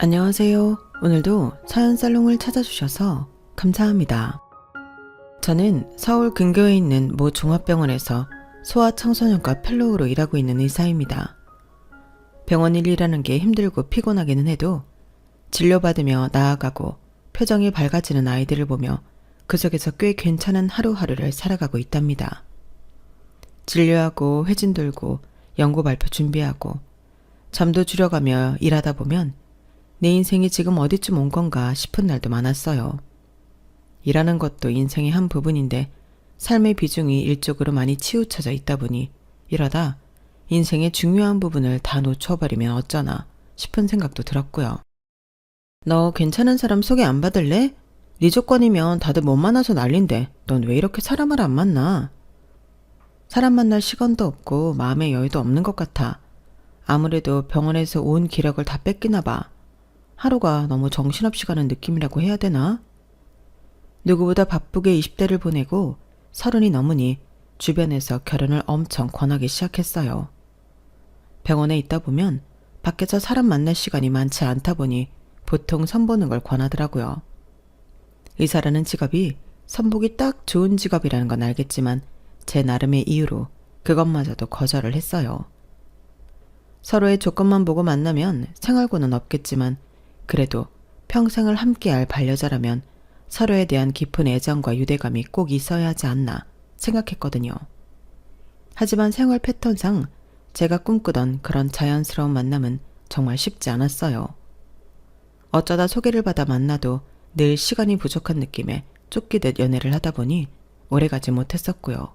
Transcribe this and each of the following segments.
안녕하세요. 오늘도 사연 살롱을 찾아주셔서 감사합니다. 저는 서울 근교에 있는 모 종합병원에서 소아청소년과 펠로우로 일하고 있는 의사입니다. 병원 일이라는 게 힘들고 피곤하기는 해도 진료받으며 나아가고 표정이 밝아지는 아이들을 보며 그 속에서 꽤 괜찮은 하루하루를 살아가고 있답니다. 진료하고 회진 돌고 연구 발표 준비하고 잠도 줄여가며 일하다 보면 내 인생이 지금 어디쯤 온 건가 싶은 날도 많았어요. 일하는 것도 인생의 한 부분인데 삶의 비중이 일쪽으로 많이 치우쳐져 있다 보니 이러다 인생의 중요한 부분을 다 놓쳐버리면 어쩌나 싶은 생각도 들었고요. 너 괜찮은 사람 소개 안 받을래? 네 조건이면 다들 못 만나서 난린데 넌 왜 이렇게 사람을 안 만나? 사람 만날 시간도 없고 마음의 여유도 없는 것 같아. 아무래도 병원에서 온 기력을 다 뺏기나 봐. 하루가 너무 정신없이 가는 느낌이라고 해야 되나? 누구보다 바쁘게 20대를 보내고 30이 넘으니 주변에서 결혼을 엄청 권하기 시작했어요. 병원에 있다 보면 밖에서 사람 만날 시간이 많지 않다 보니 보통 선보는 걸 권하더라고요. 의사라는 직업이 선보기 딱 좋은 직업이라는 건 알겠지만 제 나름의 이유로 그것마저도 거절을 했어요. 서로의 조건만 보고 만나면 생활고는 없겠지만 그래도 평생을 함께할 반려자라면 서로에 대한 깊은 애정과 유대감이 꼭 있어야 하지 않나 생각했거든요. 하지만 생활 패턴상 제가 꿈꾸던 그런 자연스러운 만남은 정말 쉽지 않았어요. 어쩌다 소개를 받아 만나도 늘 시간이 부족한 느낌에 쫓기듯 연애를 하다 보니 오래가지 못했었고요.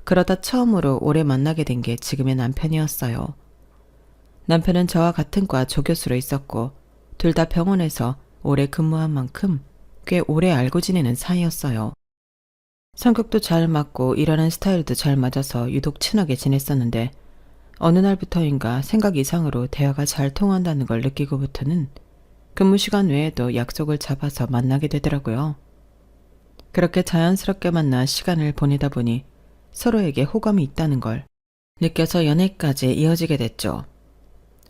그러다 처음으로 오래 만나게 된 게 지금의 남편이었어요. 남편은 저와 같은 과 조교수로 있었고 둘 다 병원에서 오래 근무한 만큼 꽤 오래 알고 지내는 사이였어요. 성격도 잘 맞고 일하는 스타일도 잘 맞아서 유독 친하게 지냈었는데 어느 날부터인가 생각 이상으로 대화가 잘 통한다는 걸 느끼고부터는 근무 시간 외에도 약속을 잡아서 만나게 되더라고요. 그렇게 자연스럽게 만나 시간을 보내다 보니 서로에게 호감이 있다는 걸 느껴서 연애까지 이어지게 됐죠.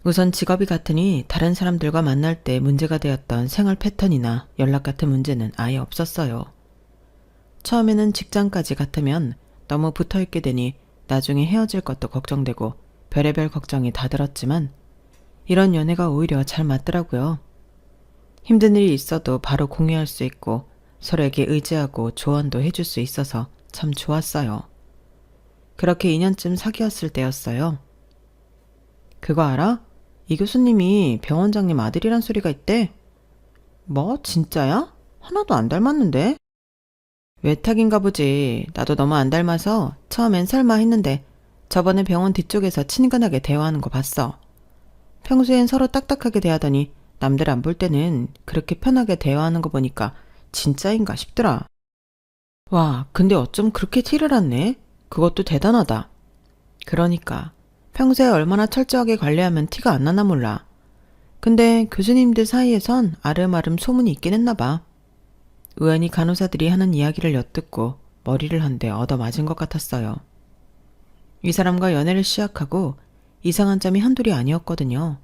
우선 직업이 같으니 다른 사람들과 만날 때 문제가 되었던 생활 패턴이나 연락 같은 문제는 아예 없었어요. 처음에는 직장까지 같으면 너무 붙어있게 되니 나중에 헤어질 것도 걱정되고 별의별 걱정이 다 들었지만 이런 연애가 오히려 잘 맞더라고요. 힘든 일이 있어도 바로 공유할 수 있고 서로에게 의지하고 조언도 해줄 수 있어서 참 좋았어요. 그렇게 2년쯤 사귀었을 때였어요. 그거 알아? 이 교수님이 병원장님 아들이란 소리가 있대. 뭐? 진짜야? 하나도 안 닮았는데? 외탁인가 보지. 나도 너무 안 닮아서 처음엔 설마 했는데 저번에 병원 뒤쪽에서 친근하게 대화하는 거 봤어. 평소엔 서로 딱딱하게 대하더니 남들 안 볼 때는 그렇게 편하게 대화하는 거 보니까 진짜인가 싶더라. 와, 근데 어쩜 그렇게 티를 안 내? 그것도 대단하다. 그러니까 평소에 얼마나 철저하게 관리하면 티가 안 나나 몰라. 근데 교수님들 사이에선 아름아름 소문이 있긴 했나 봐. 우연히 간호사들이 하는 이야기를 엿듣고 머리를 한 대 얻어맞은 것 같았어요. 이 사람과 연애를 시작하고 이상한 점이 한둘이 아니었거든요.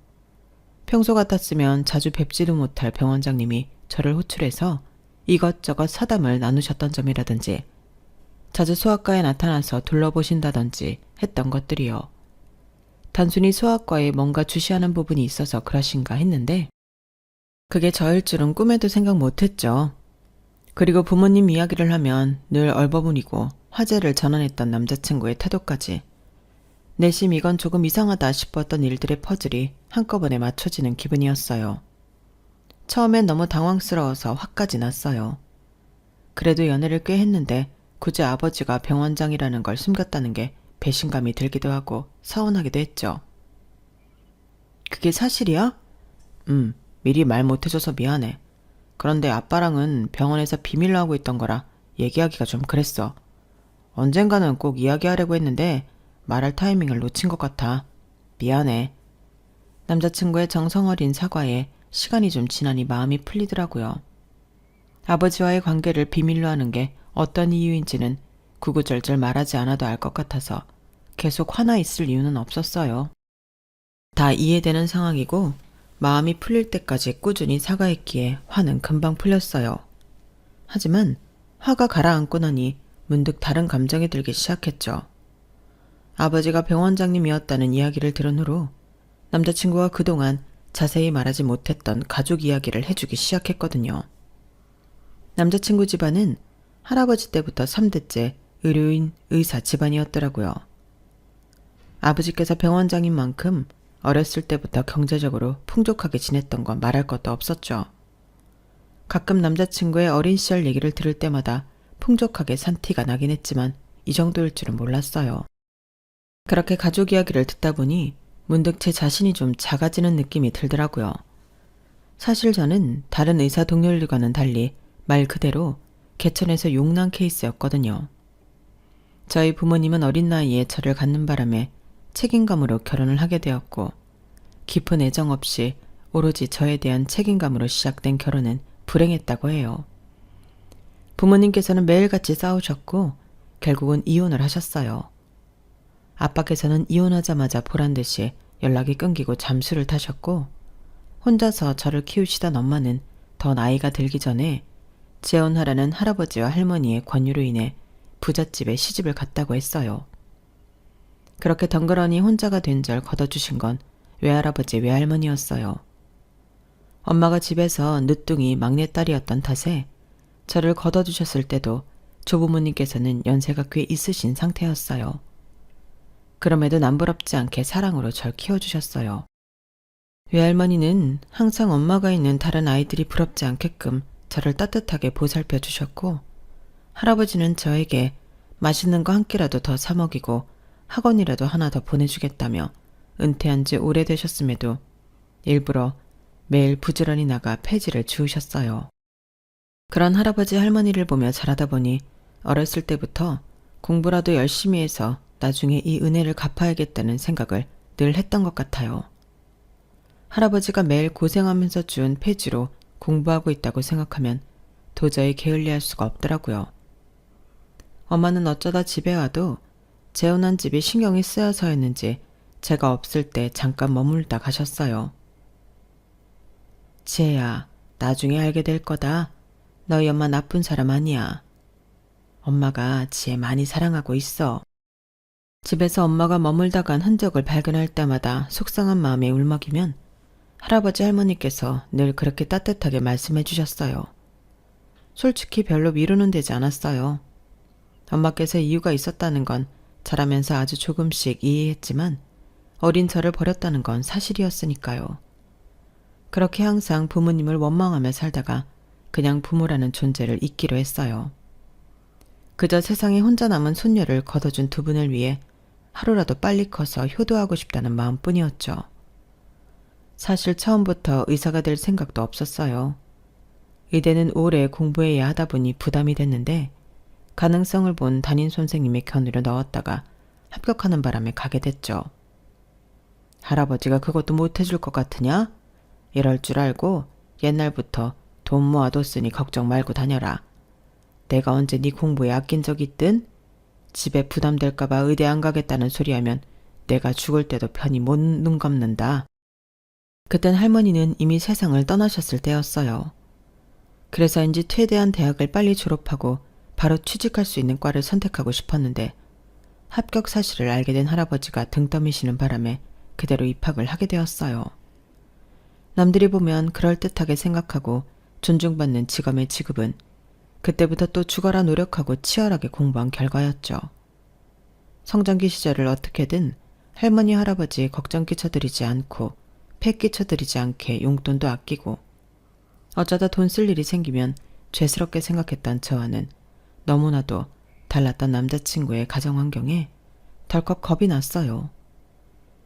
평소 같았으면 자주 뵙지도 못할 병원장님이 저를 호출해서 이것저것 사담을 나누셨던 점이라든지 자주 소아과에 나타나서 둘러보신다든지 했던 것들이요. 단순히 소아과에 뭔가 주시하는 부분이 있어서 그러신가 했는데 그게 저일 줄은 꿈에도 생각 못했죠. 그리고 부모님 이야기를 하면 늘 얼버무리고 화제를 전환했던 남자친구의 태도까지 내심 이건 조금 이상하다 싶었던 일들의 퍼즐이 한꺼번에 맞춰지는 기분이었어요. 처음엔 너무 당황스러워서 화까지 났어요. 그래도 연애를 꽤 했는데 굳이 아버지가 병원장이라는 걸 숨겼다는 게 배신감이 들기도 하고 서운하기도 했죠. 그게 사실이야? 미리 말 못해줘서 미안해. 그런데 아빠랑은 병원에서 비밀로 하고 있던 거라 얘기하기가 좀 그랬어. 언젠가는 꼭 이야기하려고 했는데 말할 타이밍을 놓친 것 같아. 미안해. 남자친구의 정성어린 사과에 시간이 좀 지나니 마음이 풀리더라고요. 아버지와의 관계를 비밀로 하는 게 어떤 이유인지는 구구절절 말하지 않아도 알 것 같아서 계속 화나 있을 이유는 없었어요. 다 이해되는 상황이고 마음이 풀릴 때까지 꾸준히 사과했기에 화는 금방 풀렸어요. 하지만 화가 가라앉고 나니 문득 다른 감정이 들기 시작했죠. 아버지가 병원장님이었다는 이야기를 들은 후로 남자친구가 그동안 자세히 말하지 못했던 가족 이야기를 해주기 시작했거든요. 남자친구 집안은 할아버지 때부터 3대째 의료인, 의사 집안이었더라고요. 아버지께서 병원장인 만큼 어렸을 때부터 경제적으로 풍족하게 지냈던 건 말할 것도 없었죠. 가끔 남자친구의 어린 시절 얘기를 들을 때마다 풍족하게 산 티가 나긴 했지만 이 정도일 줄은 몰랐어요. 그렇게 가족 이야기를 듣다 보니 문득 제 자신이 좀 작아지는 느낌이 들더라고요. 사실 저는 다른 의사 동료들과는 달리 말 그대로 개천에서 용난 케이스였거든요. 저희 부모님은 어린 나이에 저를 갖는 바람에 책임감으로 결혼을 하게 되었고 깊은 애정 없이 오로지 저에 대한 책임감으로 시작된 결혼은 불행했다고 해요. 부모님께서는 매일같이 싸우셨고 결국은 이혼을 하셨어요. 아빠께서는 이혼하자마자 보란듯이 연락이 끊기고 잠수를 타셨고 혼자서 저를 키우시던 엄마는 더 나이가 들기 전에 재혼하라는 할아버지와 할머니의 권유로 인해 부잣집에 시집을 갔다고 했어요. 그렇게 덩그러니 혼자가 된 절 걷어주신 건 외할아버지 외할머니였어요. 엄마가 집에서 늦둥이 막내딸이었던 탓에 저를 걷어주셨을 때도 조부모님께서는 연세가 꽤 있으신 상태였어요. 그럼에도 남부럽지 않게 사랑으로 절 키워주셨어요. 외할머니는 항상 엄마가 있는 다른 아이들이 부럽지 않게끔 저를 따뜻하게 보살펴 주셨고 할아버지는 저에게 맛있는 거 한 끼라도 더 사 먹이고 학원이라도 하나 더 보내주겠다며 은퇴한 지 오래되셨음에도 일부러 매일 부지런히 나가 폐지를 주우셨어요. 그런 할아버지 할머니를 보며 자라다 보니 어렸을 때부터 공부라도 열심히 해서 나중에 이 은혜를 갚아야겠다는 생각을 늘 했던 것 같아요. 할아버지가 매일 고생하면서 준 폐지로 공부하고 있다고 생각하면 도저히 게을리할 수가 없더라고요. 엄마는 어쩌다 집에 와도 재혼한 집이 신경이 쓰여서였는지 제가 없을 때 잠깐 머물다 가셨어요. 지혜야, 나중에 알게 될 거다. 너희 엄마 나쁜 사람 아니야. 엄마가 지혜 많이 사랑하고 있어. 집에서 엄마가 머물다 간 흔적을 발견할 때마다 속상한 마음에 울먹이면 할아버지 할머니께서 늘 그렇게 따뜻하게 말씀해 주셨어요. 솔직히 별로 위로는 되지 않았어요. 엄마께서 이유가 있었다는 건 자라면서 아주 조금씩 이해했지만 어린 저를 버렸다는 건 사실이었으니까요. 그렇게 항상 부모님을 원망하며 살다가 그냥 부모라는 존재를 잊기로 했어요. 그저 세상에 혼자 남은 손녀를 걷어준 두 분을 위해 하루라도 빨리 커서 효도하고 싶다는 마음뿐이었죠. 사실 처음부터 의사가 될 생각도 없었어요. 의대는 오래 공부해야 하다 보니 부담이 됐는데 가능성을 본 담임 선생님의 견으로 넣었다가 합격하는 바람에 가게 됐죠. 할아버지가 그것도 못해줄 것 같으냐? 이럴 줄 알고 옛날부터 돈 모아뒀으니 걱정 말고 다녀라. 내가 언제 네 공부에 아낀 적 있든? 집에 부담될까봐 의대 안 가겠다는 소리하면 내가 죽을 때도 편히 못 눈 감는다. 그땐 할머니는 이미 세상을 떠나셨을 때였어요. 그래서인지 퇴대한 대학을 빨리 졸업하고 바로 취직할 수 있는 과를 선택하고 싶었는데 합격 사실을 알게 된 할아버지가 등 떠미시는 바람에 그대로 입학을 하게 되었어요. 남들이 보면 그럴듯하게 생각하고 존중받는 직업의 지급은 그때부터 또 죽어라 노력하고 치열하게 공부한 결과였죠. 성장기 시절을 어떻게든 할머니 할아버지 걱정 끼쳐드리지 않고 폐 끼쳐드리지 않게 용돈도 아끼고 어쩌다 돈 쓸 일이 생기면 죄스럽게 생각했던 저와는 너무나도 달랐던 남자친구의 가정 환경에 덜컥 겁이 났어요.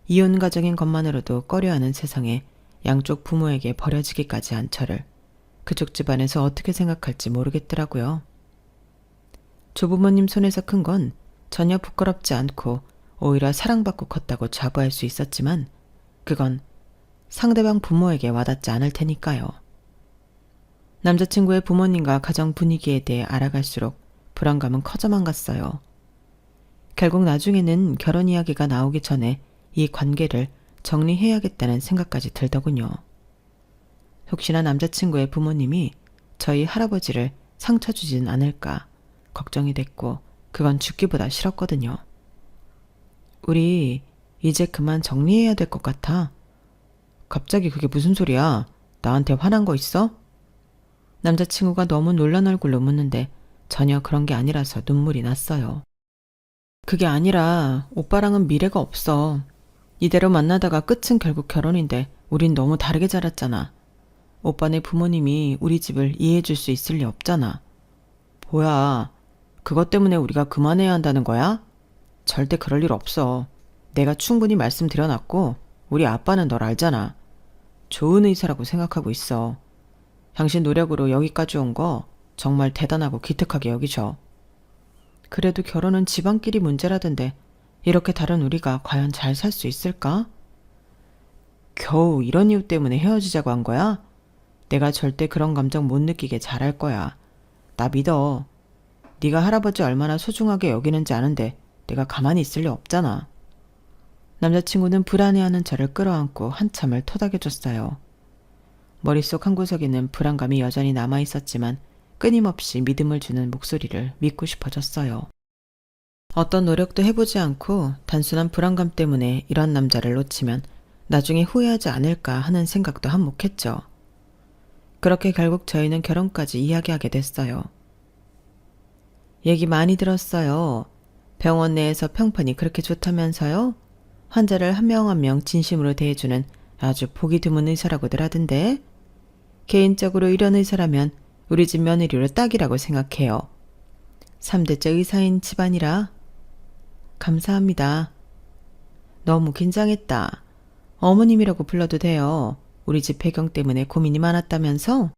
이혼 가정인 것만으로도 꺼려하는 세상에 양쪽 부모에게 버려지기까지 한 저를 그쪽 집안에서 어떻게 생각할지 모르겠더라고요. 조부모님 손에서 큰 건 전혀 부끄럽지 않고 오히려 사랑받고 컸다고 자부할 수 있었지만 그건 상대방 부모에게 와닿지 않을 테니까요. 남자친구의 부모님과 가정 분위기에 대해 알아갈수록 불안감은 커져만 갔어요. 결국 나중에는 결혼 이야기가 나오기 전에 이 관계를 정리해야겠다는 생각까지 들더군요. 혹시나 남자친구의 부모님이 저희 할아버지를 상처 주진 않을까 걱정이 됐고 그건 죽기보다 싫었거든요. 우리 이제 그만 정리해야 될 것 같아. 갑자기 그게 무슨 소리야? 나한테 화난 거 있어? 남자친구가 너무 놀란 얼굴로 묻는데 전혀 그런 게 아니라서 눈물이 났어요. 그게 아니라 오빠랑은 미래가 없어. 이대로 만나다가 끝은 결국 결혼인데 우린 너무 다르게 자랐잖아. 오빠네 부모님이 우리 집을 이해해 줄 수 있을 리 없잖아. 뭐야, 그것 때문에 우리가 그만해야 한다는 거야? 절대 그럴 일 없어. 내가 충분히 말씀드려놨고 우리 아빠는 널 알잖아. 좋은 의사라고 생각하고 있어. 당신 노력으로 여기까지 온 거 정말 대단하고 기특하게 여기죠. 그래도 결혼은 집안끼리 문제라던데 이렇게 다른 우리가 과연 잘 살 수 있을까? 겨우 이런 이유 때문에 헤어지자고 한 거야? 내가 절대 그런 감정 못 느끼게 잘할 거야. 나 믿어. 네가 할아버지 얼마나 소중하게 여기는지 아는데 내가 가만히 있을 리 없잖아. 남자친구는 불안해하는 저를 끌어안고 한참을 토닥여줬어요. 머릿속 한구석에는 불안감이 여전히 남아있었지만 끊임없이 믿음을 주는 목소리를 믿고 싶어졌어요. 어떤 노력도 해보지 않고 단순한 불안감 때문에 이런 남자를 놓치면 나중에 후회하지 않을까 하는 생각도 한몫했죠. 그렇게 결국 저희는 결혼까지 이야기하게 됐어요. 얘기 많이 들었어요. 병원 내에서 평판이 그렇게 좋다면서요? 환자를 한 명 한 명 진심으로 대해주는 아주 보기 드문 의사라고들 하던데. 개인적으로 이런 의사라면 우리 집 며느리로 딱이라고 생각해요. 3대째 의사인 집안이라. 감사합니다. 너무 긴장했다. 어머님이라고 불러도 돼요. 우리 집 배경 때문에 고민이 많았다면서?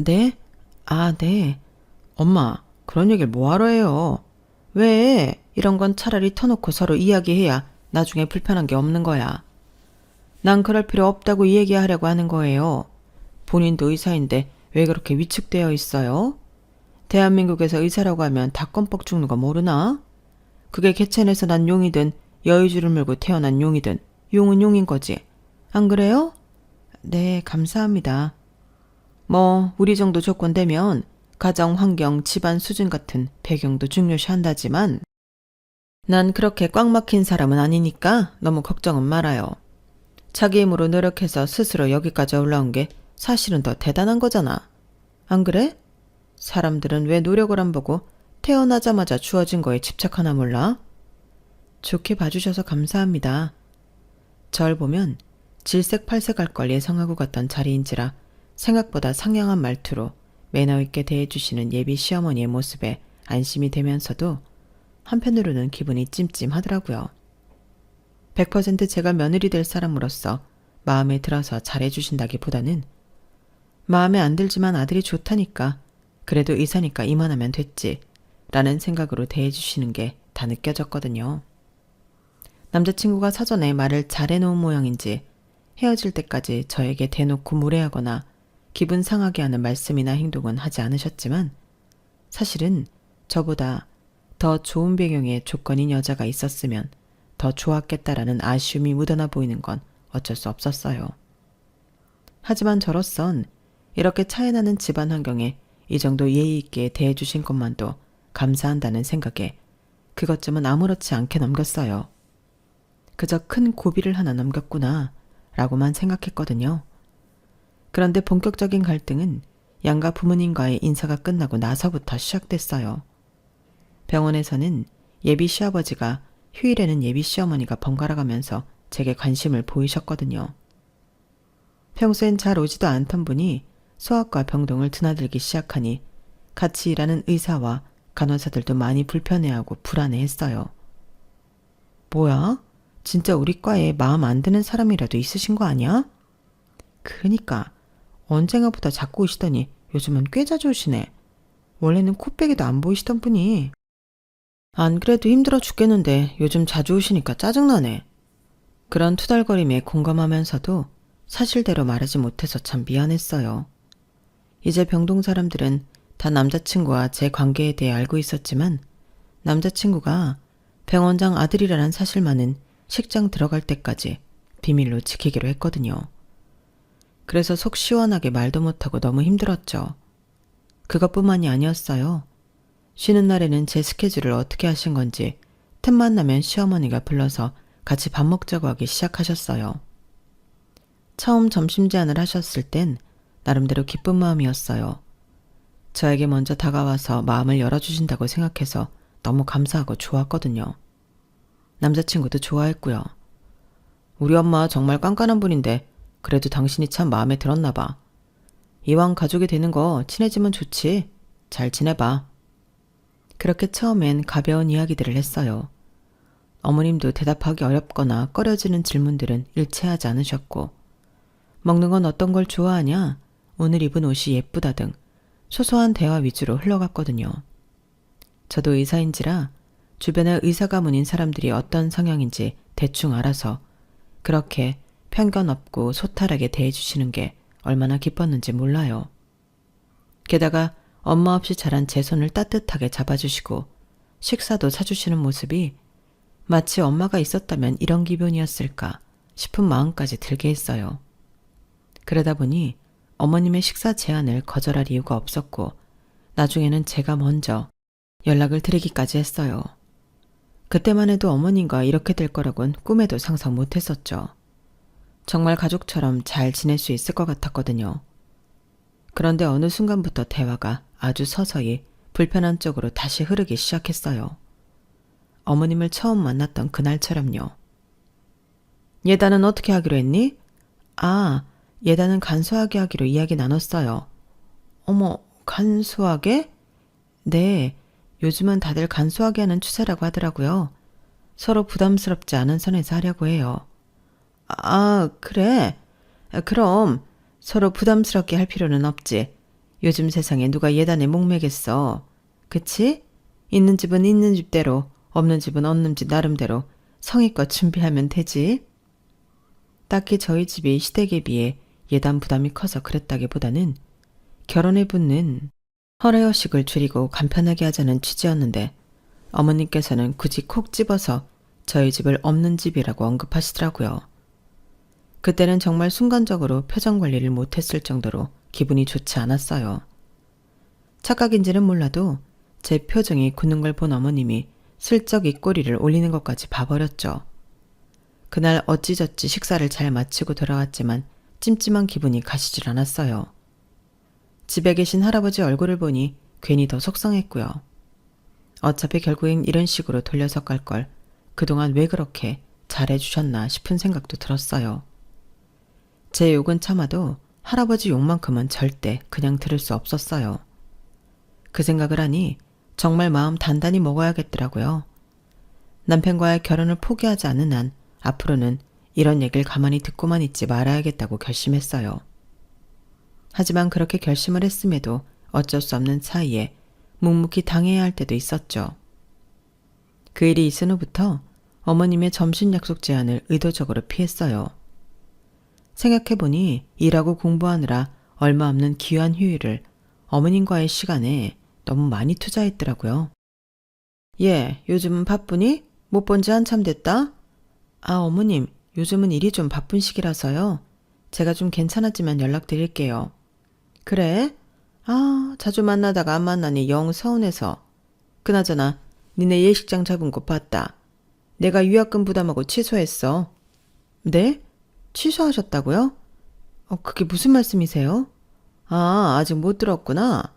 네? 아, 네. 엄마, 그런 얘기를 뭐하러 해요? 왜? 이런 건 차라리 터놓고 서로 이야기해야 나중에 불편한 게 없는 거야. 난 그럴 필요 없다고 이야기하려고 하는 거예요. 본인도 의사인데 왜 그렇게 위축되어 있어요? 대한민국에서 의사라고 하면 다 껌뻑 죽는 거 모르나? 그게 개천에서 난 용이든 여의주를 물고 태어난 용이든 용은 용인 거지. 안 그래요? 네, 감사합니다. 뭐 우리 정도 조건 되면 가정 환경, 집안 수준 같은 배경도 중요시한다지만 난 그렇게 꽉 막힌 사람은 아니니까 너무 걱정은 말아요. 자기 힘으로 노력해서 스스로 여기까지 올라온 게 사실은 더 대단한 거잖아. 안 그래? 사람들은 왜 노력을 안 보고 태어나자마자 주어진 거에 집착하나 몰라? 좋게 봐주셔서 감사합니다. 절 보면 질색팔색할 걸 예상하고 갔던 자리인지라 생각보다 상냥한 말투로 매너 있게 대해주시는 예비 시어머니의 모습에 안심이 되면서도 한편으로는 기분이 찜찜하더라고요. 100% 제가 며느리 될 사람으로서 마음에 들어서 잘해주신다기보다는 마음에 안 들지만 아들이 좋다니까 그래도 의사니까 이만하면 됐지 라는 생각으로 대해주시는 게 다 느껴졌거든요. 남자친구가 사전에 말을 잘해놓은 모양인지 헤어질 때까지 저에게 대놓고 무례하거나 기분 상하게 하는 말씀이나 행동은 하지 않으셨지만 사실은 저보다 더 좋은 배경의 조건인 여자가 있었으면 더 좋았겠다라는 아쉬움이 묻어나 보이는 건 어쩔 수 없었어요. 하지만 저로선 이렇게 차이나는 집안 환경에 이 정도 예의 있게 대해주신 것만도 감사한다는 생각에 그것쯤은 아무렇지 않게 넘겼어요. 그저 큰 고비를 하나 넘겼구나 라고만 생각했거든요. 그런데 본격적인 갈등은 양가 부모님과의 인사가 끝나고 나서부터 시작됐어요. 병원에서는 예비 시아버지가 휴일에는 예비 시어머니가 번갈아 가면서 제게 관심을 보이셨거든요. 평소엔 잘 오지도 않던 분이 소아과 병동을 드나들기 시작하니 같이 일하는 의사와 간호사들도 많이 불편해하고 불안해했어요. 뭐야? 진짜 우리 과에 마음 안 드는 사람이라도 있으신 거 아니야? 그러니까 언젠가보다 자꾸 오시더니 요즘은 꽤 자주 오시네. 원래는 코빼기도 안 보이시던 분이. 안 그래도 힘들어 죽겠는데 요즘 자주 오시니까 짜증나네. 그런 투덜거림에 공감하면서도 사실대로 말하지 못해서 참 미안했어요. 이제 병동 사람들은 다 남자친구와 제 관계에 대해 알고 있었지만 남자친구가 병원장 아들이라는 사실만은 식장 들어갈 때까지 비밀로 지키기로 했거든요. 그래서 속 시원하게 말도 못하고 너무 힘들었죠. 그것뿐만이 아니었어요. 쉬는 날에는 제 스케줄을 어떻게 하신 건지 틈만 나면 시어머니가 불러서 같이 밥 먹자고 하기 시작하셨어요. 처음 점심 제안을 하셨을 땐 나름대로 기쁜 마음이었어요. 저에게 먼저 다가와서 마음을 열어주신다고 생각해서 너무 감사하고 좋았거든요. 남자친구도 좋아했고요. 우리 엄마 정말 깐깐한 분인데 그래도 당신이 참 마음에 들었나 봐. 이왕 가족이 되는 거 친해지면 좋지. 잘 지내봐. 그렇게 처음엔 가벼운 이야기들을 했어요. 어머님도 대답하기 어렵거나 꺼려지는 질문들은 일체하지 않으셨고, 먹는 건 어떤 걸 좋아하냐, 오늘 입은 옷이 예쁘다 등 소소한 대화 위주로 흘러갔거든요. 저도 의사인지라 주변에 의사 가문인 사람들이 어떤 성향인지 대충 알아서 그렇게 편견 없고 소탈하게 대해주시는 게 얼마나 기뻤는지 몰라요. 게다가 엄마 없이 자란 제 손을 따뜻하게 잡아주시고 식사도 사주시는 모습이 마치 엄마가 있었다면 이런 기분이었을까 싶은 마음까지 들게 했어요. 그러다 보니 어머님의 식사 제안을 거절할 이유가 없었고 나중에는 제가 먼저 연락을 드리기까지 했어요. 그때만 해도 어머님과 이렇게 될 거라곤 꿈에도 상상 못했었죠. 정말 가족처럼 잘 지낼 수 있을 것 같았거든요. 그런데 어느 순간부터 대화가 아주 서서히 불편한 쪽으로 다시 흐르기 시작했어요. 어머님을 처음 만났던 그날처럼요. 예단은 어떻게 하기로 했니? 아, 예단은 간소하게 하기로 이야기 나눴어요. 어머, 간소하게? 네, 요즘은 다들 간소하게 하는 추세라고 하더라고요. 서로 부담스럽지 않은 선에서 하려고 해요. 아, 그래? 그럼 서로 부담스럽게 할 필요는 없지. 요즘 세상에 누가 예단에 목매겠어. 그치? 있는 집은 있는 집대로, 없는 집은 없는 집 나름대로 성의껏 준비하면 되지. 딱히 저희 집이 시댁에 비해 예단 부담이 커서 그랬다기보다는 결혼에 붙는 허례허식을 줄이고 간편하게 하자는 취지였는데 어머님께서는 굳이 콕 집어서 저희 집을 없는 집이라고 언급하시더라고요. 그때는 정말 순간적으로 표정 관리를 못했을 정도로 기분이 좋지 않았어요. 착각인지는 몰라도 제 표정이 굳는 걸 본 어머님이 슬쩍 입꼬리를 올리는 것까지 봐버렸죠. 그날 어찌저찌 식사를 잘 마치고 돌아왔지만 찜찜한 기분이 가시질 않았어요. 집에 계신 할아버지 얼굴을 보니 괜히 더 속상했고요. 어차피 결국엔 이런 식으로 돌려서 깔 걸 그동안 왜 그렇게 잘해주셨나 싶은 생각도 들었어요. 제 욕은 참아도 할아버지 욕만큼은 절대 그냥 들을 수 없었어요. 그 생각을 하니 정말 마음 단단히 먹어야겠더라고요. 남편과의 결혼을 포기하지 않는 한 앞으로는 이런 얘기를 가만히 듣고만 있지 말아야겠다고 결심했어요. 하지만 그렇게 결심을 했음에도 어쩔 수 없는 사이에 묵묵히 당해야 할 때도 있었죠. 그 일이 있은 후부터 어머님의 점심 약속 제안을 의도적으로 피했어요. 생각해보니 일하고 공부하느라 얼마 없는 귀한 휴일을 어머님과의 시간에 너무 많이 투자했더라고요. 예, 요즘은 바쁘니? 못 본 지 한참 됐다? 아, 어머님, 요즘은 일이 좀 바쁜 시기라서요. 제가 좀 괜찮아지면 연락드릴게요. 그래? 아, 자주 만나다가 안 만나니 영 서운해서. 그나저나 니네 예식장 잡은 거 봤다. 내가 유학금 부담하고 취소했어. 네? 취소하셨다고요? 그게 무슨 말씀이세요? 아, 아직 못 들었구나.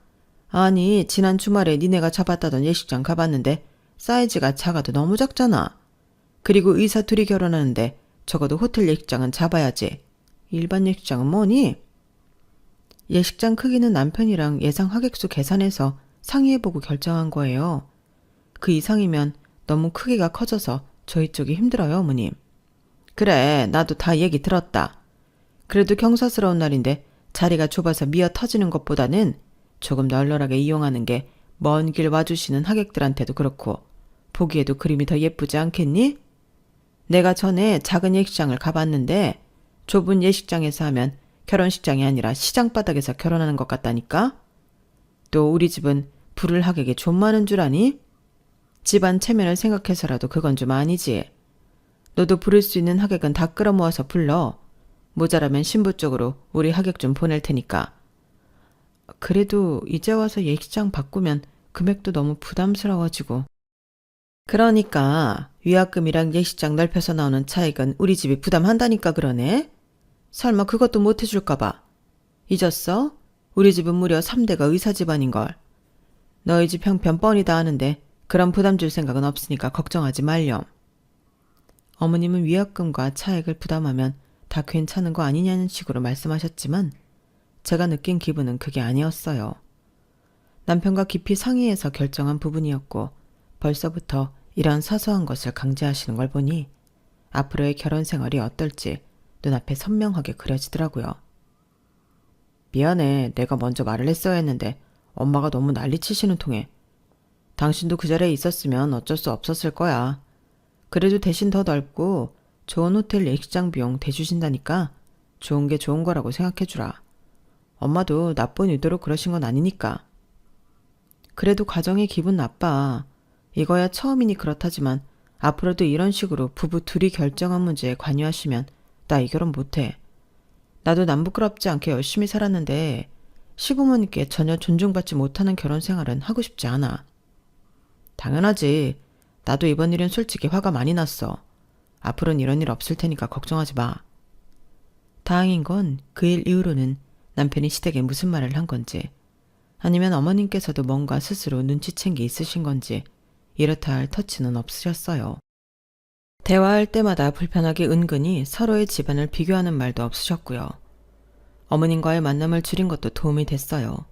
아니, 지난 주말에 니네가 잡았다던 예식장 가봤는데 사이즈가 작아도 너무 작잖아. 그리고 의사 둘이 결혼하는데 적어도 호텔 예식장은 잡아야지. 일반 예식장은 뭐니? 예식장 크기는 남편이랑 예상 하객수 계산해서 상의해보고 결정한 거예요. 그 이상이면 너무 크기가 커져서 저희 쪽이 힘들어요, 어머님. 그래, 나도 다 얘기 들었다. 그래도 경사스러운 날인데 자리가 좁아서 미어 터지는 것보다는 조금 널널하게 이용하는 게 먼 길 와주시는 하객들한테도 그렇고 보기에도 그림이 더 예쁘지 않겠니? 내가 전에 작은 예식장을 가봤는데 좁은 예식장에서 하면 결혼식장이 아니라 시장바닥에서 결혼하는 것 같다니까? 또 우리 집은 부를 하객이 좀 많은 줄 아니? 집안 체면을 생각해서라도 그건 좀 아니지. 너도 부를 수 있는 하객은 다 끌어모아서 불러. 모자라면 신부 쪽으로 우리 하객 좀 보낼 테니까. 그래도 이제 와서 예식장 바꾸면 금액도 너무 부담스러워지고. 그러니까 위약금이랑 예식장 넓혀서 나오는 차익은 우리 집이 부담한다니까 그러네? 설마 그것도 못 해줄까 봐. 잊었어? 우리 집은 무려 3대가 의사 집안인걸. 너희 집 형편 뻔히 다 아는데 그런 부담 줄 생각은 없으니까 걱정하지 말렴. 어머님은 위약금과 차액을 부담하면 다 괜찮은 거 아니냐는 식으로 말씀하셨지만 제가 느낀 기분은 그게 아니었어요. 남편과 깊이 상의해서 결정한 부분이었고 벌써부터 이런 사소한 것을 강제하시는 걸 보니 앞으로의 결혼 생활이 어떨지 눈앞에 선명하게 그려지더라고요. 미안해. 내가 먼저 말을 했어야 했는데 엄마가 너무 난리치시는 통에. 당신도 그 자리에 있었으면 어쩔 수 없었을 거야. 그래도 대신 더 넓고 좋은 호텔 예식장 비용 대주신다니까 좋은 게 좋은 거라고 생각해주라. 엄마도 나쁜 의도로 그러신 건 아니니까. 그래도 가정이 기분 나빠. 이거야 처음이니 그렇다지만 앞으로도 이런 식으로 부부 둘이 결정한 문제에 관여하시면 나 이 결혼 못해. 나도 남 부끄럽지 않게 열심히 살았는데 시부모님께 전혀 존중받지 못하는 결혼 생활은 하고 싶지 않아. 당연하지. 나도 이번 일은 솔직히 화가 많이 났어. 앞으로는 이런 일 없을 테니까 걱정하지 마. 다행인 건 그 일 이후로는 남편이 시댁에 무슨 말을 한 건지 아니면 어머님께서도 뭔가 스스로 눈치챈 게 있으신 건지 이렇다 할 터치는 없으셨어요. 대화할 때마다 불편하게 은근히 서로의 집안을 비교하는 말도 없으셨고요. 어머님과의 만남을 줄인 것도 도움이 됐어요.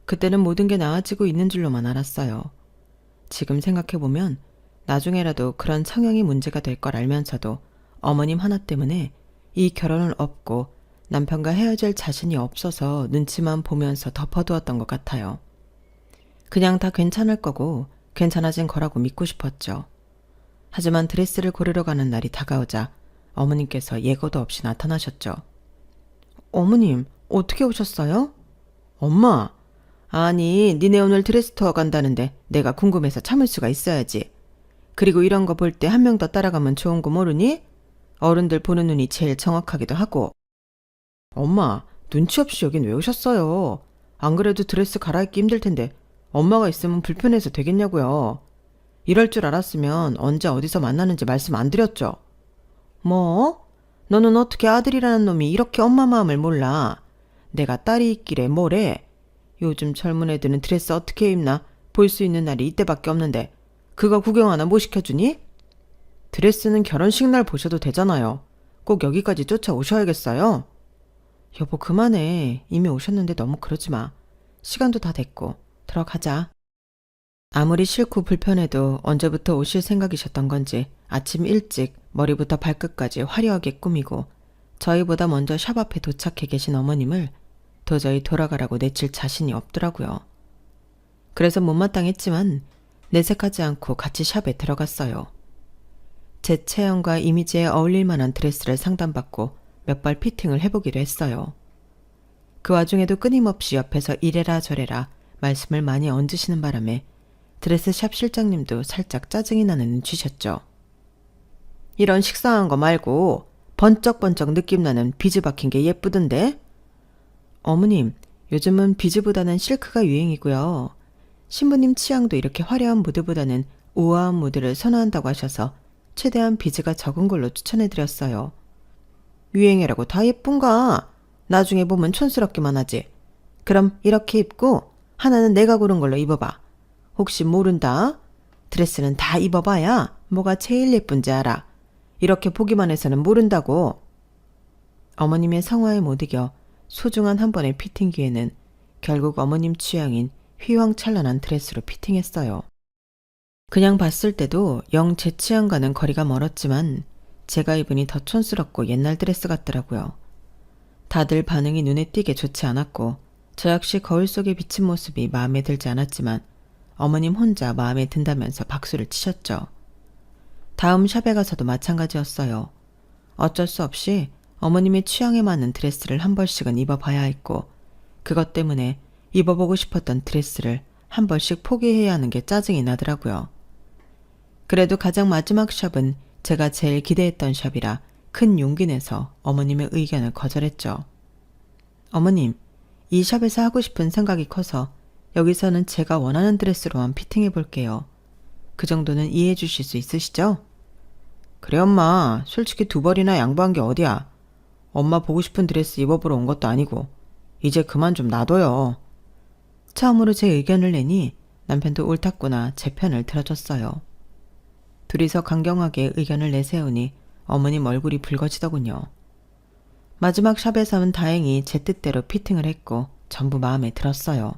그때는 모든 게 나아지고 있는 줄로만 알았어요. 지금 생각해보면 나중에라도 그런 성향이 문제가 될 걸 알면서도 어머님 하나 때문에 이 결혼을 업고 남편과 헤어질 자신이 없어서 눈치만 보면서 덮어두었던 것 같아요. 그냥 다 괜찮을 거고 괜찮아진 거라고 믿고 싶었죠. 하지만 드레스를 고르러 가는 날이 다가오자 어머님께서 예고도 없이 나타나셨죠. 어머님, 어떻게 오셨어요? 엄마, 아니 니네 오늘 드레스 투어 간다는데 내가 궁금해서 참을 수가 있어야지. 그리고 이런 거 볼 때 한 명 더 따라가면 좋은 거 모르니? 어른들 보는 눈이 제일 정확하기도 하고. 엄마, 눈치 없이 여긴 왜 오셨어요? 안 그래도 드레스 갈아입기 힘들 텐데 엄마가 있으면 불편해서 되겠냐고요. 이럴 줄 알았으면 언제 어디서 만나는지 말씀 안 드렸죠? 뭐? 너는 어떻게 아들이라는 놈이 이렇게 엄마 마음을 몰라? 내가 딸이 있길래 뭐래? 요즘 젊은 애들은 드레스 어떻게 입나 볼 수 있는 날이 이때밖에 없는데 그거 구경 하나 못 시켜주니? 드레스는 결혼식 날 보셔도 되잖아요. 꼭 여기까지 쫓아오셔야겠어요? 여보 그만해. 이미 오셨는데 너무 그러지 마. 시간도 다 됐고 들어가자. 아무리 싫고 불편해도 언제부터 오실 생각이셨던 건지 아침 일찍 머리부터 발끝까지 화려하게 꾸미고 저희보다 먼저 샵 앞에 도착해 계신 어머님을 도저히 돌아가라고 내칠 자신이 없더라고요. 그래서 못마땅했지만 내색하지 않고 같이 샵에 들어갔어요. 제 체형과 이미지에 어울릴 만한 드레스를 상담받고 몇 벌 피팅을 해보기로 했어요. 그 와중에도 끊임없이 옆에서 이래라 저래라 말씀을 많이 얹으시는 바람에 드레스샵 실장님도 살짝 짜증이 나는 눈치셨죠. 이런 식상한 거 말고 번쩍번쩍 느낌 나는 비즈 박힌 게 예쁘던데? 어머님, 요즘은 비즈보다는 실크가 유행이고요. 신부님 취향도 이렇게 화려한 무드보다는 우아한 무드를 선호한다고 하셔서 최대한 비즈가 적은 걸로 추천해드렸어요. 유행이라고 다 예쁜가? 나중에 보면 촌스럽기만 하지. 그럼 이렇게 입고 하나는 내가 고른 걸로 입어봐. 혹시 모른다? 드레스는 다 입어봐야 뭐가 제일 예쁜지 알아. 이렇게 보기만 해서는 모른다고. 어머님의 성화에 못 이겨 소중한 한 번의 피팅 기회는 결국 어머님 취향인 휘황찬란한 드레스로 피팅했어요. 그냥 봤을 때도 영 제 취향과는 거리가 멀었지만 제가 입으니 더 촌스럽고 옛날 드레스 같더라고요. 다들 반응이 눈에 띄게 좋지 않았고 저 역시 거울 속에 비친 모습이 마음에 들지 않았지만 어머님 혼자 마음에 든다면서 박수를 치셨죠. 다음 샵에 가서도 마찬가지였어요. 어쩔 수 없이 어머님의 취향에 맞는 드레스를 한 벌씩은 입어봐야 했고 그것 때문에 입어보고 싶었던 드레스를 한 벌씩 포기해야 하는 게 짜증이 나더라고요. 그래도 가장 마지막 샵은 제가 제일 기대했던 샵이라 큰 용기 내서 어머님의 의견을 거절했죠. 어머님, 이 샵에서 하고 싶은 생각이 커서 여기서는 제가 원하는 드레스로만 피팅해 볼게요. 그 정도는 이해해 주실 수 있으시죠? 그래 엄마, 솔직히 2벌이나 양보한 게 어디야. 엄마 보고 싶은 드레스 입어보러 온 것도 아니고 이제 그만 좀 놔둬요. 처음으로 제 의견을 내니 남편도 옳았구나 제 편을 들어줬어요. 둘이서 강경하게 의견을 내세우니 어머님 얼굴이 붉어지더군요. 마지막 샵에서는 다행히 제 뜻대로 피팅을 했고 전부 마음에 들었어요.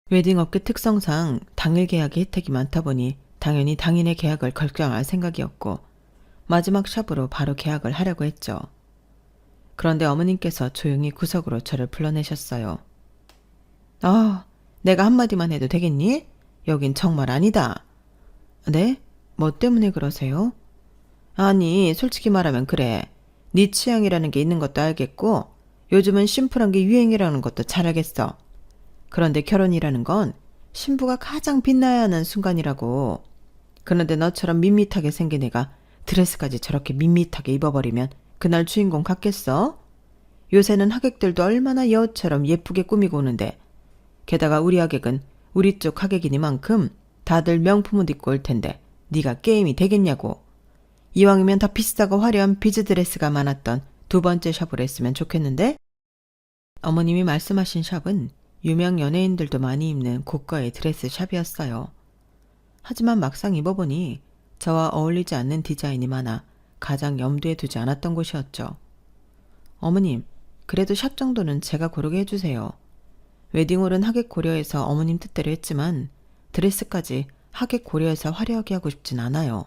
웨딩업계 특성상 당일 계약의 혜택이 많다 보니 당연히 당일의 계약을 결정할 생각이었고 마지막 샵으로 바로 계약을 하려고 했죠. 그런데 어머님께서 조용히 구석으로 저를 불러내셨어요. 내가 한마디만 해도 되겠니? 여긴 정말 아니다. 네? 뭐 때문에 그러세요? 아니, 솔직히 말하면 그래. 네 취향이라는 게 있는 것도 알겠고 요즘은 심플한 게 유행이라는 것도 잘 알겠어. 그런데 결혼이라는 건 신부가 가장 빛나야 하는 순간이라고. 그런데 너처럼 밋밋하게 생긴 애가 드레스까지 저렇게 밋밋하게 입어버리면 그날 주인공 같겠어? 요새는 하객들도 얼마나 여우처럼 예쁘게 꾸미고 오는데 게다가 우리 하객은 우리 쪽 하객이니만큼 다들 명품 옷 입고 올 텐데 네가 게임이 되겠냐고. 이왕이면 더 비싸고 화려한 비즈 드레스가 많았던 2번째 샵으로 했으면 좋겠는데? 어머님이 말씀하신 샵은 유명 연예인들도 많이 입는 고가의 드레스 샵이었어요. 하지만 막상 입어보니 저와 어울리지 않는 디자인이 많아 가장 염두에 두지 않았던 곳이었죠. 어머님, 그래도 샵 정도는 제가 고르게 해주세요. 웨딩홀은 하객 고려해서 어머님 뜻대로 했지만 드레스까지 하객 고려해서 화려하게 하고 싶진 않아요.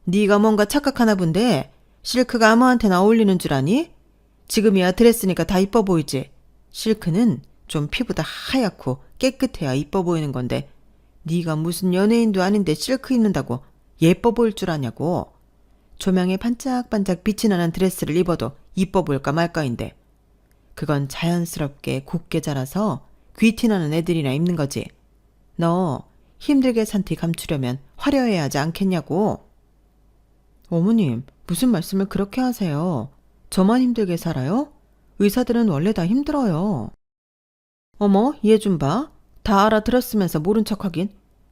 네가 뭔가 착각하나 본데 실크가 아무한테나 어울리는 줄 아니? 지금이야 드레스니까 다 이뻐 보이지. 실크는 좀 피부가 하얗고 깨끗해야 이뻐 보이는 건데 네가 무슨 연예인도 아닌데 실크 입는다고 예뻐 보일 줄 아냐고. 조명에 반짝반짝 빛이 나는 드레스를 입어도 이뻐 보일까 말까인데 그건 자연스럽게 곱게 자라서 귀티나는 애들이나 입는 거지. 너 힘들게 산 티 감추려면 화려해야 하지 않겠냐고. 어머님, 무슨 말씀을 그렇게 하세요? 저만 힘들게 살아요? 의사들은 원래 다 힘들어요. 어머, 얘 좀 봐. 다 알아들었으면서 모른 척하긴.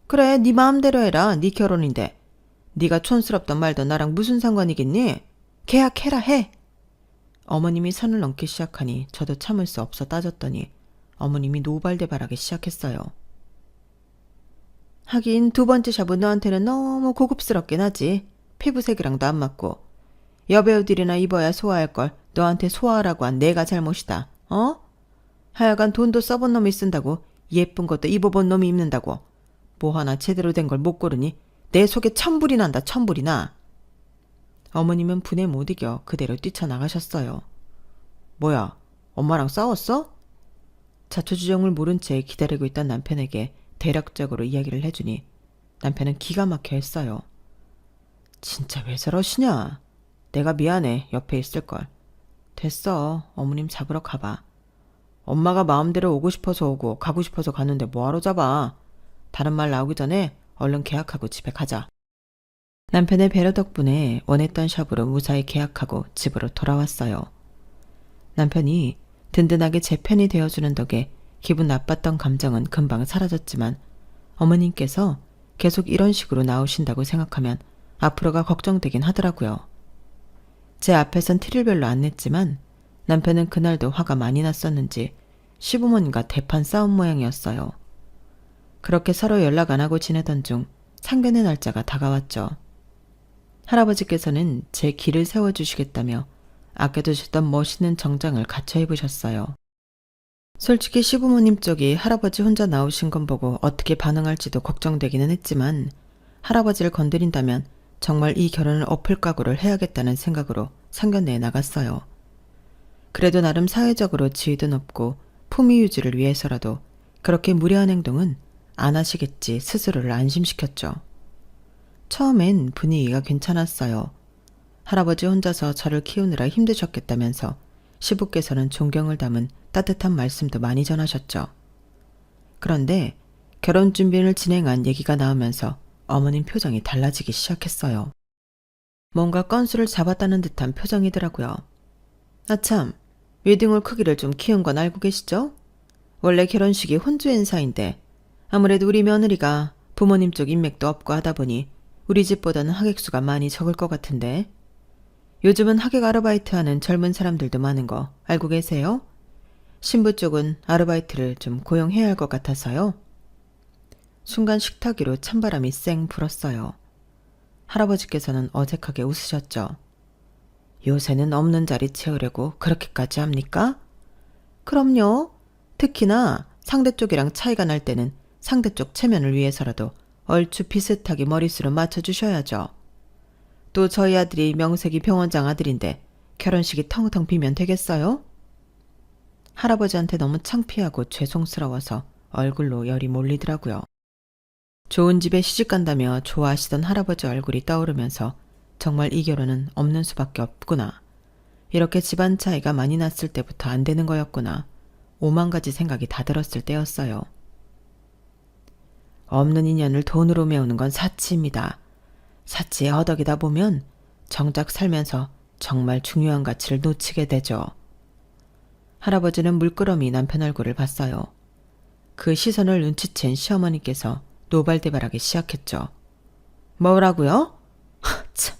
그래, 네 마음대로 해라. 네 결혼인데. 네가 촌스럽던 말던 나랑 무슨 상관이겠니? 계약해라 해. 어머님이 선을 넘기 시작하니 저도 참을 수 없어 따졌더니 어머님이 노발대발하기 시작했어요. 하긴 2번째 샵은 너한테는 너무 고급스럽긴 하지. 피부색이랑도 안 맞고. 여배우들이나 입어야 소화할 걸 너한테 소화하라고 한 내가 잘못이다. 어? 하여간 돈도 써본 놈이 쓴다고 예쁜 것도 입어본 놈이 입는다고 뭐 하나 제대로 된 걸 못 고르니 내 속에 천불이 난다. 천불이 나. 어머님은 분에 못 이겨 그대로 뛰쳐나가셨어요. 뭐야, 엄마랑 싸웠어? 자초지종을 모른 채 기다리고 있던 남편에게 대략적으로 이야기를 해주니 남편은 기가 막혀 했어요. 진짜 왜 저러시냐? 내가 미안해. 옆에 있을걸. 됐어. 어머님 잡으러 가봐. 엄마가 마음대로 오고 싶어서 오고 가고 싶어서 가는데 뭐하러 잡아. 다른 말 나오기 전에 얼른 계약하고 집에 가자. 남편의 배려 덕분에 원했던 샵으로 무사히 계약하고 집으로 돌아왔어요. 남편이 든든하게 제 편이 되어주는 덕에 기분 나빴던 감정은 금방 사라졌지만 어머님께서 계속 이런 식으로 나오신다고 생각하면 앞으로가 걱정되긴 하더라고요. 제 앞에선 티를 별로 안 냈지만 남편은 그날도 화가 많이 났었는지 시부모님과 대판 싸움 모양이었어요. 그렇게 서로 연락 안 하고 지내던 중 상견례 날짜가 다가왔죠. 할아버지께서는 제 길을 세워주시겠다며 아껴두셨던 멋있는 정장을 갖춰 입으셨어요. 솔직히 시부모님 쪽이 할아버지 혼자 나오신 건 보고 어떻게 반응할지도 걱정되기는 했지만 할아버지를 건드린다면 정말 이 결혼을 엎을 각오를 해야겠다는 생각으로 상견례에 나갔어요. 그래도 나름 사회적으로 지위도 높고 품위 유지를 위해서라도 그렇게 무례한 행동은 안 하시겠지 스스로를 안심시켰죠. 처음엔 분위기가 괜찮았어요. 할아버지 혼자서 저를 키우느라 힘드셨겠다면서 시부께서는 존경을 담은 따뜻한 말씀도 많이 전하셨죠. 그런데 결혼 준비를 진행한 얘기가 나오면서 어머님 표정이 달라지기 시작했어요. 뭔가 건수를 잡았다는 듯한 표정이더라고요. 아참, 웨딩홀 크기를 좀 키운 건 알고 계시죠? 원래 결혼식이 혼주 행사인데 아무래도 우리 며느리가 부모님 쪽 인맥도 없고 하다 보니 우리 집보다는 하객 수가 많이 적을 것 같은데 요즘은 하객 아르바이트 하는 젊은 사람들도 많은 거 알고 계세요? 신부 쪽은 아르바이트를 좀 고용해야 할 것 같아서요. 순간 식탁 위로 찬바람이 쌩 불었어요. 할아버지께서는 어색하게 웃으셨죠. 요새는 없는 자리 채우려고 그렇게까지 합니까? 그럼요. 특히나 상대 쪽이랑 차이가 날 때는 상대 쪽 체면을 위해서라도 얼추 비슷하게 머릿수를 맞춰주셔야죠. 또 저희 아들이 명색이 병원장 아들인데 결혼식이 텅텅 비면 되겠어요? 할아버지한테 너무 창피하고 죄송스러워서 얼굴로 열이 몰리더라고요. 좋은 집에 시집간다며 좋아하시던 할아버지 얼굴이 떠오르면서 정말 이 결혼은 없는 수밖에 없구나. 이렇게 집안 차이가 많이 났을 때부터 안 되는 거였구나. 5만 가지 생각이 다 들었을 때였어요. 없는 인연을 돈으로 메우는 건 사치입니다. 사치에 허덕이다 보면 정작 살면서 정말 중요한 가치를 놓치게 되죠. 할아버지는 물끄러미 남편 얼굴을 봤어요. 그 시선을 눈치챈 시어머니께서 노발대발하기 시작했죠. 뭐라고요? 참,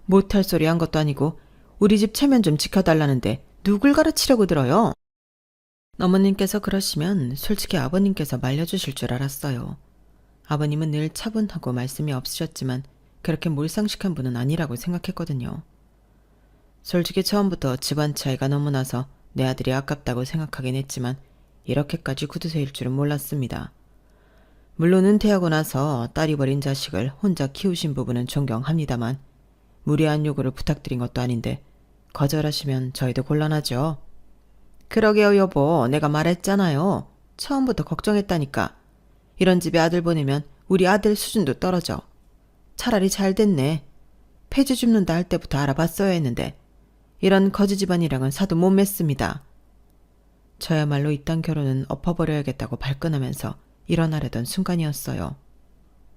못할 소리 한 것도 아니고 우리 집 체면 좀 지켜달라는데 누굴 가르치려고 들어요? 어머님께서 그러시면 솔직히 아버님께서 말려주실 줄 알았어요. 아버님은 늘 차분하고 말씀이 없으셨지만 그렇게 몰상식한 분은 아니라고 생각했거든요. 솔직히 처음부터 집안 차이가 너무 나서 내 아들이 아깝다고 생각하긴 했지만 이렇게까지 구두쇠일 줄은 몰랐습니다. 물론 은퇴하고 나서 딸이 버린 자식을 혼자 키우신 부분은 존경합니다만 무리한 요구를 부탁드린 것도 아닌데 거절하시면 저희도 곤란하죠. 그러게요 여보, 내가 말했잖아요. 처음부터 걱정했다니까. 이런 집에 아들 보내면 우리 아들 수준도 떨어져. 차라리 잘 됐네. 폐주 줍는다 할 때부터 알아봤어야 했는데 이런 거지 집안이랑은 사도 못 맺습니다. 저야말로 이딴 결혼은 엎어버려야겠다고 발끈하면서 일어나려던 순간이었어요.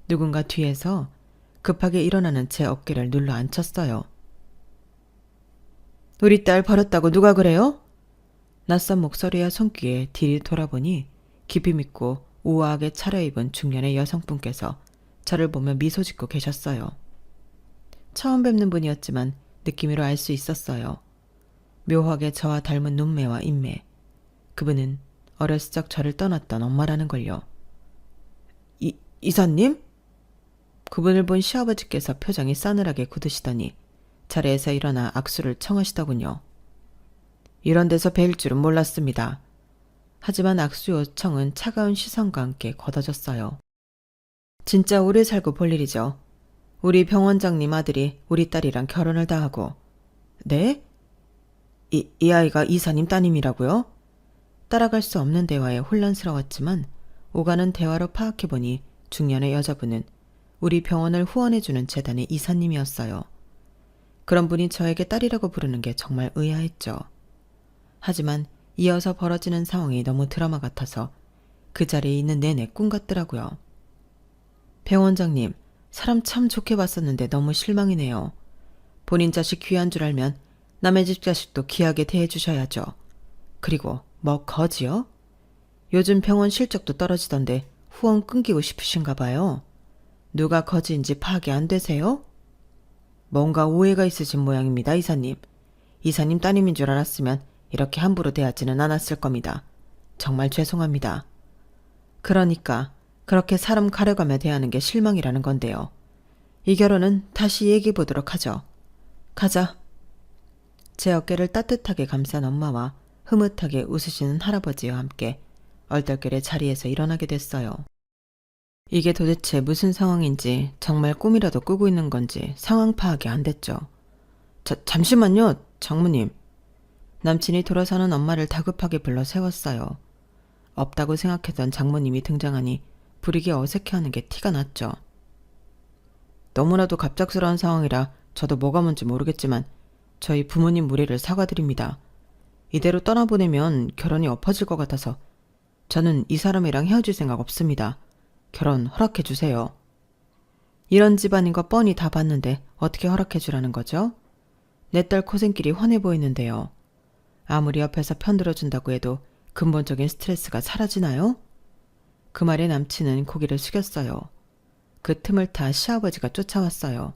누군가 뒤에서 급하게 일어나는 제 어깨를 눌러 앉혔어요. 우리 딸 버렸다고 누가 그래요? 낯선 목소리와 손귀에 뒤를 돌아보니 깊이 믿고 우아하게 차려입은 중년의 여성분께서 저를 보며 미소 짓고 계셨어요. 처음 뵙는 분이었지만 느낌으로 알 수 있었어요. 묘하게 저와 닮은 눈매와 인매. 그분은 어렸을 적 저를 떠났던 엄마라는 걸요. 이사님? 그분을 본 시아버지께서 표정이 싸늘하게 굳으시더니 자리에서 일어나 악수를 청하시더군요. 이런 데서 뵐 줄은 몰랐습니다. 하지만 악수 요청은 차가운 시선과 함께 걷어졌어요. 진짜 오래 살고 볼 일이죠. 우리 병원장님 아들이 우리 딸이랑 결혼을 다 하고. 네? 이 아이가 이사님 따님이라고요? 따라갈 수 없는 대화에 혼란스러웠지만 오가는 대화로 파악해보니 중년의 여자분은 우리 병원을 후원해주는 재단의 이사님이었어요. 그런 분이 저에게 딸이라고 부르는 게 정말 의아했죠. 하지만 이어서 벌어지는 상황이 너무 드라마 같아서 그 자리에 있는 내내 꿈 같더라고요. 병원장님, 사람 참 좋게 봤었는데 너무 실망이네요. 본인 자식 귀한 줄 알면 남의 집 자식도 귀하게 대해주셔야죠. 그리고 뭐 거지요? 요즘 병원 실적도 떨어지던데 후원 끊기고 싶으신가 봐요. 누가 거지인지 파악이 안 되세요? 뭔가 오해가 있으신 모양입니다, 이사님. 이사님 따님인 줄 알았으면 이렇게 함부로 대하지는 않았을 겁니다. 정말 죄송합니다. 그러니까 그렇게 사람 가려가며 대하는 게 실망이라는 건데요. 이 결혼은 다시 얘기해 보도록 하죠. 가자. 제 어깨를 따뜻하게 감싼 엄마와 흐뭇하게 웃으시는 할아버지와 함께 얼떨결에 자리에서 일어나게 됐어요. 이게 도대체 무슨 상황인지 정말 꿈이라도 꾸고 있는 건지 상황 파악이 안 됐죠. 잠시만요, 장모님. 남친이 돌아서는 엄마를 다급하게 불러 세웠어요. 없다고 생각했던 장모님이 등장하니 부리게 어색해하는 게 티가 났죠. 너무나도 갑작스러운 상황이라 저도 뭐가 뭔지 모르겠지만 저희 부모님 무리를 사과드립니다. 이대로 떠나보내면 결혼이 엎어질 것 같아서 저는 이 사람이랑 헤어질 생각 없습니다. 결혼 허락해 주세요. 이런 집안인 거 뻔히 다 봤는데 어떻게 허락해 주라는 거죠? 내 딸 고생길이 훤해 보이는데요. 아무리 옆에서 편들어준다고 해도 근본적인 스트레스가 사라지나요? 그 말에 남친은 고개를 숙였어요. 그 틈을 타 시아버지가 쫓아왔어요.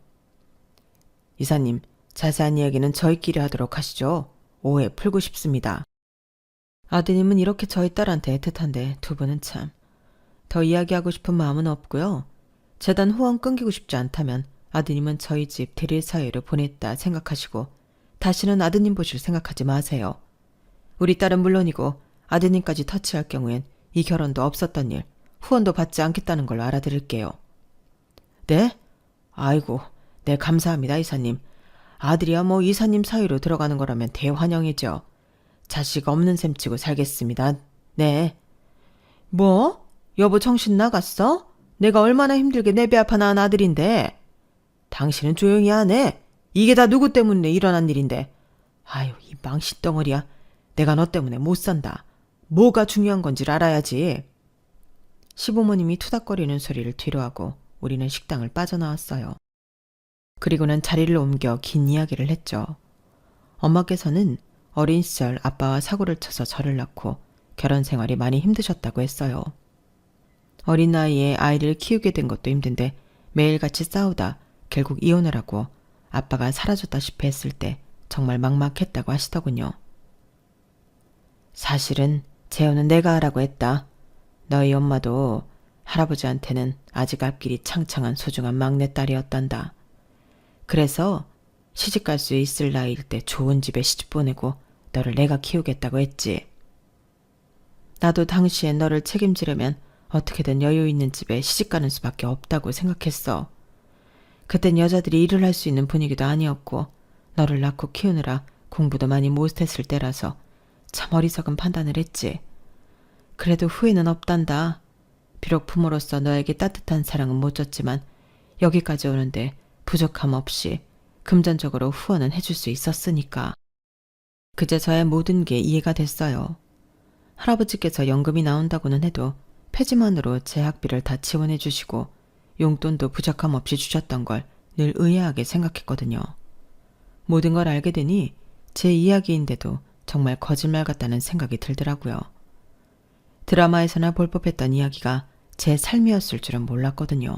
이사님, 자세한 이야기는 저희끼리 하도록 하시죠. 오해 풀고 싶습니다. 아드님은 이렇게 저희 딸한테 애틋한데 두 분은 참. 더 이야기하고 싶은 마음은 없고요. 재단 후원 끊기고 싶지 않다면 아드님은 저희 집 대릴 사유를 보냈다 생각하시고 다시는 아드님 보실 생각하지 마세요. 우리 딸은 물론이고 아드님까지 터치할 경우엔 이 결혼도 없었던 일, 후원도 받지 않겠다는 걸로 알아드릴게요. 네? 아이고, 네 감사합니다 이사님. 아들이야 뭐 이사님 사유로 들어가는 거라면 대환영이죠. 자식 없는 셈 치고 살겠습니다. 네. 뭐? 여보 정신 나갔어? 내가 얼마나 힘들게 내 배 아파 낳은 아들인데. 당신은 조용히 하네. 이게 다 누구 때문에 일어난 일인데. 아유, 이 망신덩어리야. 내가 너 때문에 못 산다. 뭐가 중요한 건지를 알아야지. 시부모님이 투닥거리는 소리를 뒤로하고 우리는 식당을 빠져나왔어요. 그리고는 자리를 옮겨 긴 이야기를 했죠. 엄마께서는 어린 시절 아빠와 사고를 쳐서 저를 낳고 결혼 생활이 많이 힘드셨다고 했어요. 어린 나이에 아이를 키우게 된 것도 힘든데 매일같이 싸우다 결국 이혼을 하고 아빠가 사라졌다시피 했을 때 정말 막막했다고 하시더군요. 사실은 재혼은 내가 하라고 했다. 너희 엄마도 할아버지한테는 아직 앞길이 창창한 소중한 막내딸이었단다. 그래서 시집갈 수 있을 나이일 때 좋은 집에 시집 보내고 너를 내가 키우겠다고 했지. 나도 당시에 너를 책임지려면 어떻게든 여유 있는 집에 시집가는 수밖에 없다고 생각했어. 그땐 여자들이 일을 할 수 있는 분위기도 아니었고 너를 낳고 키우느라 공부도 많이 못했을 때라서 참 어리석은 판단을 했지. 그래도 후회는 없단다. 비록 부모로서 너에게 따뜻한 사랑은 못 줬지만 여기까지 오는데 부족함 없이 금전적으로 후원은 해줄 수 있었으니까. 그제서야 모든 게 이해가 됐어요. 할아버지께서 연금이 나온다고는 해도 폐지만으로 제 학비를 다 지원해 주시고 용돈도 부족함 없이 주셨던 걸 늘 의아하게 생각했거든요. 모든 걸 알게 되니 제 이야기인데도 정말 거짓말 같다는 생각이 들더라고요. 드라마에서나 볼 법했던 이야기가 제 삶이었을 줄은 몰랐거든요.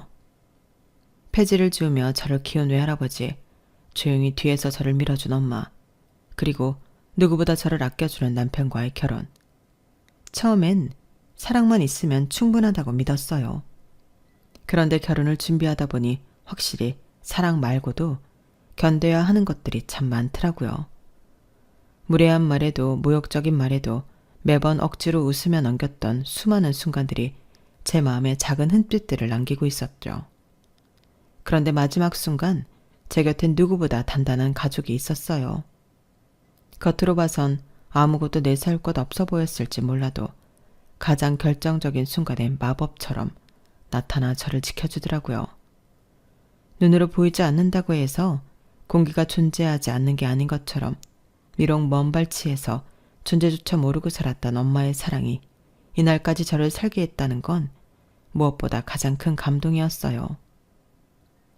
폐지를 지으며 저를 키운 외할아버지, 조용히 뒤에서 저를 밀어준 엄마, 그리고 누구보다 저를 아껴주는 남편과의 결혼. 처음엔 사랑만 있으면 충분하다고 믿었어요. 그런데 결혼을 준비하다 보니 확실히 사랑 말고도 견뎌야 하는 것들이 참 많더라고요. 무례한 말에도 모욕적인 말에도 매번 억지로 웃으며 넘겼던 수많은 순간들이 제 마음에 작은 흠집들을 남기고 있었죠. 그런데 마지막 순간 제 곁엔 누구보다 단단한 가족이 있었어요. 겉으로 봐선 아무것도 내세울 것 없어 보였을지 몰라도 가장 결정적인 순간엔 마법처럼 나타나 저를 지켜주더라고요. 눈으로 보이지 않는다고 해서 공기가 존재하지 않는 게 아닌 것처럼 비록 먼 발치에서 존재조차 모르고 살았던 엄마의 사랑이 이날까지 저를 살게 했다는 건 무엇보다 가장 큰 감동이었어요.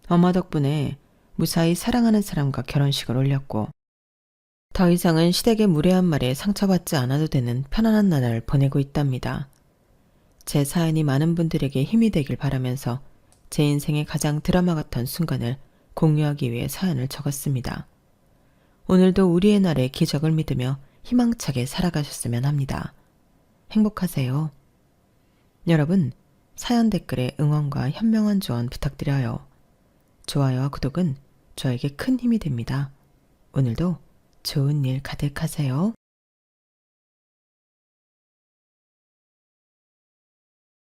엄마 덕분에 무사히 사랑하는 사람과 결혼식을 올렸고 더 이상은 시댁의 무례한 말에 상처받지 않아도 되는 편안한 나날을 보내고 있답니다. 제 사연이 많은 분들에게 힘이 되길 바라면서 제 인생의 가장 드라마 같은 순간을 공유하기 위해 사연을 적었습니다. 오늘도 우리의 날의 기적을 믿으며 희망차게 살아가셨으면 합니다. 행복하세요. 여러분, 사연 댓글에 응원과 현명한 조언 부탁드려요. 좋아요와 구독은 저에게 큰 힘이 됩니다. 오늘도 좋은 일 가득하세요.